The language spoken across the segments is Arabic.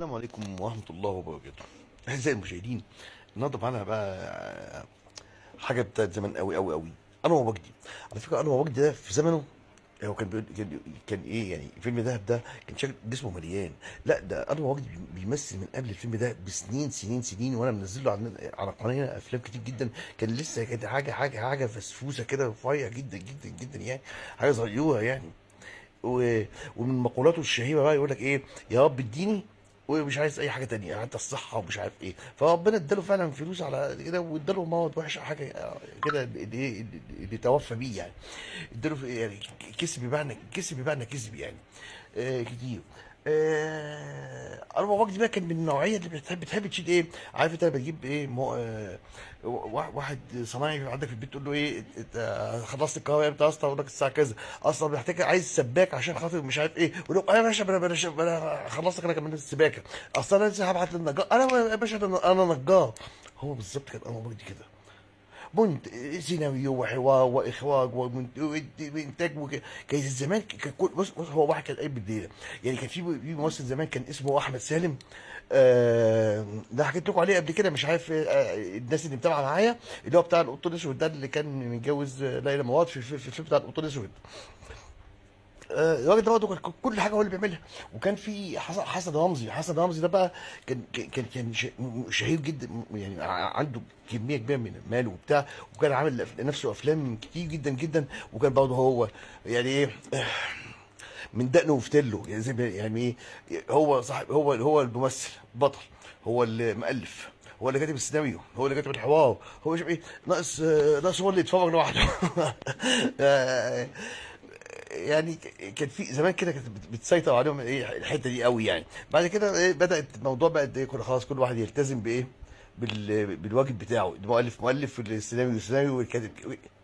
السلام عليكم ورحمة الله وبركاته. أعزائي المشاهدين، النهارده معانا بقى حاجة بتاعت زمان أوي أوي أوي. أنور وجدي. على فكرة أنور وجدي ده في زمنه هو كان إيه يعني فيلم دهب ده كان شكل جسمه مليان. لا ده أنور وجدي بيمثل من قبل الفيلم ده بسنين سنين سنين، وأنا منزل له على قناة أفلام كتير جدا. كان لسه كده حاجة فسفوسة كده رفيع جدا جدا جدا يعني، حاجة صغيرة يعني. و... ومن مقولاته الشهيره بقى يقول لك ايه: يا رب اديني ومش عايز اي حاجه تانية، حتى الصحه ومش عارف ايه. فربنا اداله فعلا فلوس على كده، واداله مواد وحشه حاجه كده اللي توفى بيه يعني. اداله يعني كسب يعني كتير. انا وجدي بقى كان من النوعيه اللي بتحب تشيل ايه، عارف انت بتجيب ايه واحد صنايعي عندك في البيت تقول له ايه: خلصت الكهرباء امتى يا اسطى؟ يقول لك الساعه كذا. اصلا محتاج عايز سباك عشان خاطر مش عارف ايه، يقول له: يا باشا انا خلصت انا كمان السباكه، اصلا انا لسه هبعت للنجار. انا يا باشا انا نجار. هو بالظبط كان انا وجدي كده، سيناريو وحوار واخراج وانتاج كان زمان بص هو واحد كان قايم بالليله. يعني كان في ممثل زمان كان اسمه احمد سالم. ده حكيت لكم عليه قبل كده، مش عارف الناس اللي متابعه معايا، اللي هو بتاع القط الاسود ده اللي كان متجوز ليلى مراد في الفيلم بتاع القط الاسود. الراجل ده برضه كان كل حاجه هو اللي بيعملها. وكان في حسن رمزي ده بقى كان شهير جدا يعني، عنده كميه كبيره من المال وبتاع، وكان عامل نفسه افلام كتير جدا جدا. وكان برضه هو يعني ايه، من دقنه وفتله يعني زي يعني ايه، هو صاحب، هو الممثل بطل، هو اللي مؤلف، هو اللي كاتب السيناريو، هو اللي كاتب الحوار، هو شوف ايه ناقص، ناقص هو اللي يتفرج لوحده. يعني كان في زمان كده كانت بتسيطر عليهم ايه الحته دي قوي يعني. بعد كده ايه بدات الموضوع بقى ايه، خلاص كل واحد يلتزم بايه، بالواجب بتاعه. المؤلف مؤلف، السيناريو سيناريو، والكاتب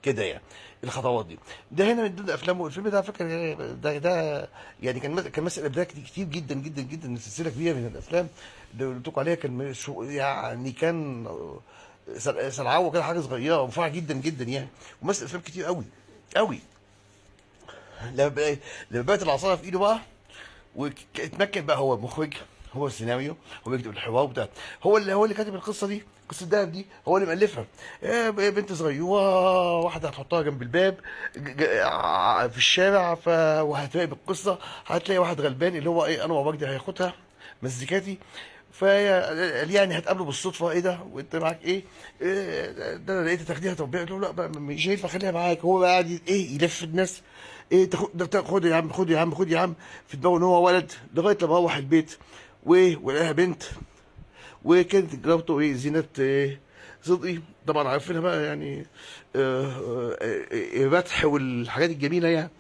كده يعني. الخطوات دي ده هنا من ضمن افلامه. الفيلم ده على فكره ده يعني كان مثل ابداع كتير جدا جدا جدا، سلسله كبيره من الافلام اللي قلت لكم عليها. كان يعني كان سلعوه كده حاجه صغيره ورفيعه جدا جدا يعني، ومثل افلام كتير قوي قوي. لما بقى لما بقت العصايه في ايده بقى، واتمكن بقى هو المخرج، هو السيناريو، هو بيكتب الحوار بتاع، هو اللي كاتب القصه دي، قصه دهب دي هو اللي مؤلفها. بنت صغيره واحده هتحطها جنب الباب في الشارع، وهتراقب القصه، هتلاقي واحد غلبان اللي هو ايه انور وجدي هياخدها مزيكاتي. يعني هتقابله بالصدفه: ايه ده وانت معاك ايه؟ ده انا لقيت تاخديها. طب يقول له: لا بقى مش هينفع اخليها معاك. هو بقى قاعد ايه يلف الناس: ايه تاخد ده، خد يا عم، خد يا عم، خد يا عم. في دماغه ان هو ولد، لغايه لما روح البيت ولقاها بنت. وكانت جارته ايه زينات صدقي، طبعا عارفينها بقى يعني، فتح والحاجات الجميله يعني.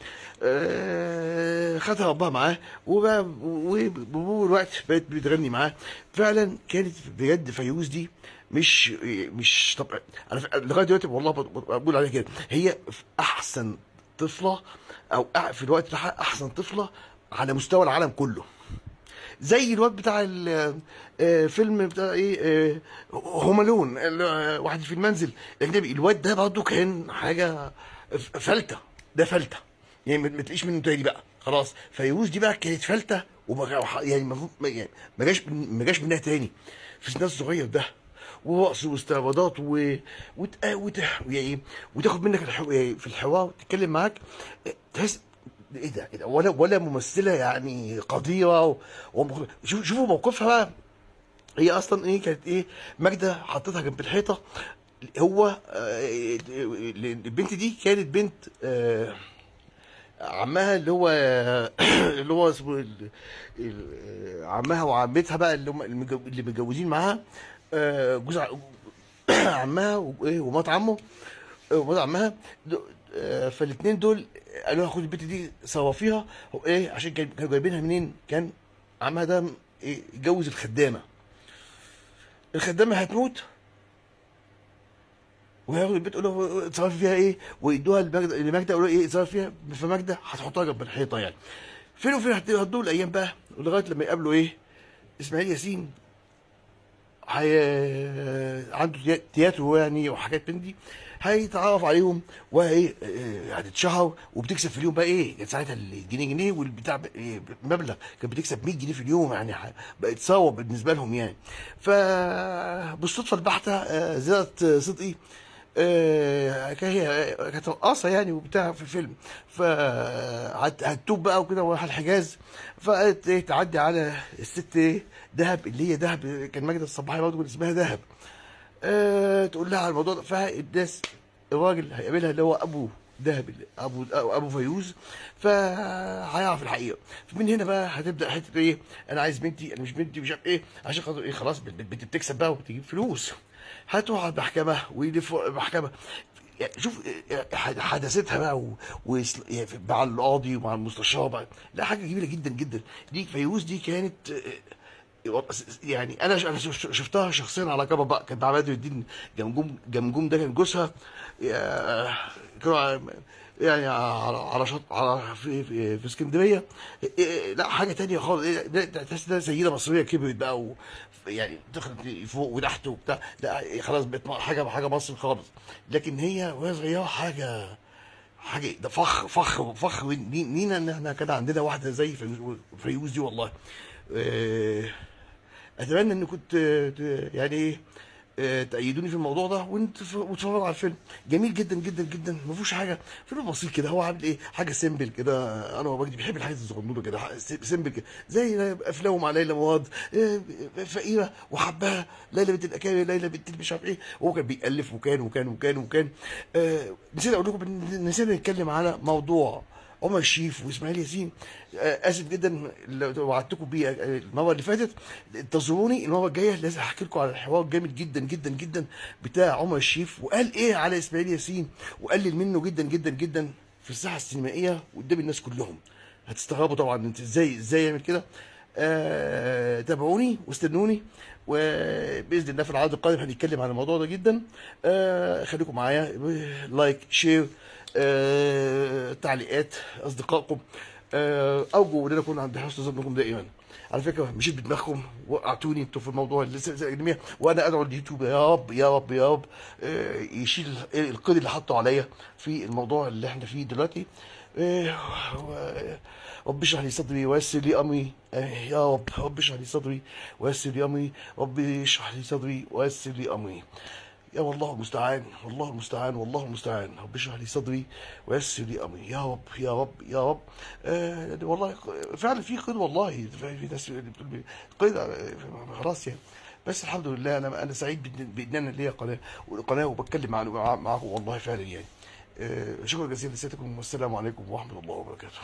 خدها ربها معاه، وبمرور الوقت بقت بتغني معاه. فعلا كانت بجد فيروز دي مش طب انا لغايه دلوقتي والله بقول عليها كده: هي احسن طفله، او في الوقت بتاعها احسن طفله على مستوى العالم كله. زي الواد بتاع فيلم بتاع ايه، هوم الون، واحد في المنزل الاجنبي. الواد ده برضه كان حاجه فلته، ده فلته يعني، ما تلاقيش منه تاني بقى. خلاص فيروز دي بقى كانت فلته، يعني المفروض يعني ما جاش منها تاني في السن الصغير ده. ورقص واستعراضات يعني وتاخد منك يعني في الحوار تتكلم معاك، تحس ايه ده ولا ممثله يعني قديره شوفوا موقفها بقى. هي اصلا ايه كانت ايه، ماجده حطيتها جنب الحيطه. هو البنت دي كانت بنت عمها اللي هو اللي هو اسمه عمها وعمتها بقى اللي هم اللي متجوزين معاها، جوز عمها وايه ومات عمه ومات عمها. فالاثنين دول قالوا لها: خد البنت دي صوفيها. هو ايه عشان كانوا جايبينها منين؟ كان عمها ده ايه اتجوز الخدامه. الخدامه هتموت، وهياخدوا البنت يقولوا له اتصرفي فيها ايه، ويدوها لماجده يقولوا ايه اتصرفي فيها. فماجده هتحطها جنب الحيطه يعني. فين وفين هتدوا الايام بقى، لغايه لما يقابلوا ايه اسماعيل ياسين. عنده تياترو يعني وحاجات من دي، هيتعرف عليهم وهي هتتشهر وبتكسب في اليوم بقى ايه، كانت ساعتها الجنيه جنيه والبتاع مبلغ، كانت بتكسب 100 جنيه في اليوم يعني، بقت ثروه بالنسبه لهم يعني. فبالصدفه البحته زينت صدقي كانت رقاصه يعني وبتاع في فيلم، فهتوب بقى وكده وراح الحجاز، فقالت ايه تعدي على الست ايه دهب، اللي هي دهب كان ماجدة الصباحي برضه كان اسمها دهب، تقول لها على الموضوع ده، فالناس الراجل هيقابلها اللي هو ابو دهب ابو فيوز، فهيعرف الحقيقه. فمن هنا بقى هتبدا حته ايه، انا عايز بنتي، انا مش بنتي، مش عارف ايه، عشان خاطر ايه، خلاص البنت بتكسب بقى وبتجيب فلوس، هتروح على المحكمه ويلفوا المحكمه. يعني شوف حدثتها بقى يعني مع القاضي ومع المستشار بقى، لا حاجه جميله جدا جدا. دي فيروز دي كانت يعني انا شفتها شخصيا على كبر بقى، كان مع بدر الدين جمجوم، جمجوم ده كان جوزها، كانوا يعني على شط على في اسكندريه، لا حاجه تانية خالص، تحس ده سيده مصريه كبرت بقى يعني دخلت فوق وتحت وبتاع، لا خلاص بقت حاجه مصر خالص. لكن هي وهي صغيره حاجه ده فخر لينا ان احنا كان عندنا واحده زي فيروز دي والله. آه، اتمنى ان كنت يعني ايه تأيدوني في الموضوع ده وتتفرجوا على الفيلم، جميل جدا جدا جدا، ما فيهوش حاجه، فيلم بسيط كده، هو عامل ايه حاجه سيمبل كده، انا ومجدي بيحب الحاجات الصغنونه كده سيمبل كده، زي افلامه مع ليلى مراد، فقيره وحبها ليلى بنت الاكابر، ليلى بنت مش عارف ايه، وهو كان بيألف وكان نسيت اقول لكم نسينا نتكلم على موضوع عمر الشريف واسماعيل ياسين. اسف جدا لو وعدتكم بيه المره اللي فاتت، انتظروني المره الجايه لازم احكي لكم على الحوار الجامد جدا جدا جدا بتاع عمر الشريف، وقال ايه على اسماعيل ياسين، وقلل منه جدا جدا جدا في الساحه السينمائيه قدام الناس كلهم. هتستغربوا طبعا انت ازاي يعمل كده. تابعوني واستنوني، وباذن الله في العرض القادم هنتكلم عن الموضوع ده جدا. خليكم معايا، لايك شير، تعليقات اصدقائكم، ارجو ان انا اكون عند حسن ظنكم دائما. على فكره مشيت بدماغكم، وقعتوني انتوا في الموضوع الاجنبيه، وانا ادعو اليوتيوب يا رب يا رب يا رب يشيل القيد اللي حطه عليا في الموضوع اللي احنا فيه دلوقتي. رب اشرح لي صدري ويسر لي امري، يا رب رب اشرح لي صدري ويسر لي امري، رب اشرح لي صدري ويسر لي امري. يا والله المستعان، والله المستعان، والله المستعان، رب اشرح لي صدري ويسر لي امري، يا رب يا رب يا رب. والله فعلا في قيد، والله في ناس بتقول قيد خلاص يعني. بس الحمد لله انا سعيد بان انا ليا قناه وبتكلم معاكم والله فعلا يعني. شكرا جزيلا لسيادتكم، والسلام عليكم ورحمه الله وبركاته.